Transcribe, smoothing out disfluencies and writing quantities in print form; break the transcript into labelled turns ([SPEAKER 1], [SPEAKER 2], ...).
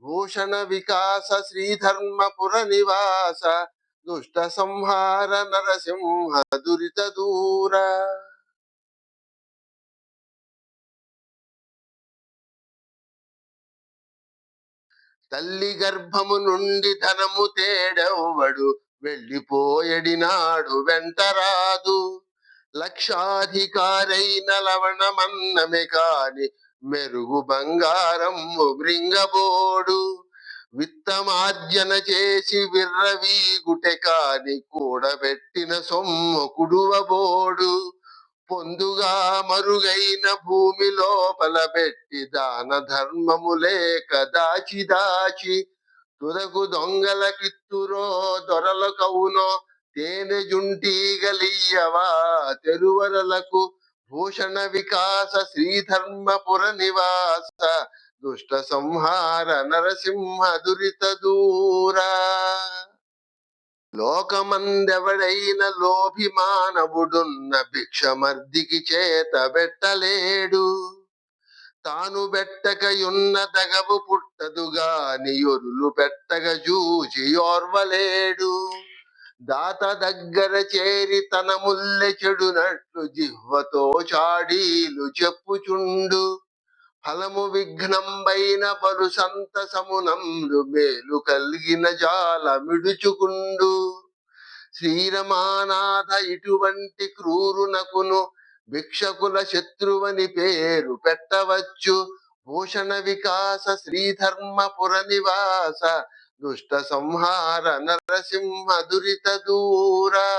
[SPEAKER 1] భూషణ వికాస శ్రీధర్మపుర నివాస దుష్ట సంహార నరసింహ దురిత దూర. తల్లి గర్భము నుండి ధనము తేడెవ్వడు వెళ్ళిపోయడినాడు వెంటరాదు. లక్షాధికారైన లవణమన్నమే కాని మెరుగు బంగారం మృంగబోడు. విత్తమార్జన చేసి విర్రవీగుటె కాని కూడబెట్టిన సొమ్ము కుడువబోడు. పొందుగా మరుగైన భూమి లోపల పెట్టి దాన ధర్మము లేక దాచి దాచి తుదకు దొంగల కిత్తురో దొరల కవునో తేనె జుంటీగలియ్యవా తెరువరలకు. భూషణ వికాస శ్రీధర్మపుర నివాస దుష్ట సంహార నరసింహ దురిత దూరా. లోకమందెవడైన లోభి మానవుడున్న భిక్షమర్దికి చేత పెట్టలేడు. తాను బెట్టకయున్న దగవు పుట్టదుగాని యొరులు పెట్టగ జూచి ఓర్వలేడు. దాత దగ్గర చేరి తన ముల్లె చెడునట్లు జిహ్వతో చాడీలు చెప్పుచుండు. ఫలము విఘ్నంబైన బలు సంతసమునందు మేలు కలిగిన జాల మిడుచుకుండు. శ్రీరమానాథ ఇటువంటి క్రూరునకును భిక్షకుల శత్రువని పేరు పెట్టవచ్చు. భూషణ వికాస శ్రీధర్మపుర నివాస దుష్ట సంహార నరసింహ దురిత దూరా.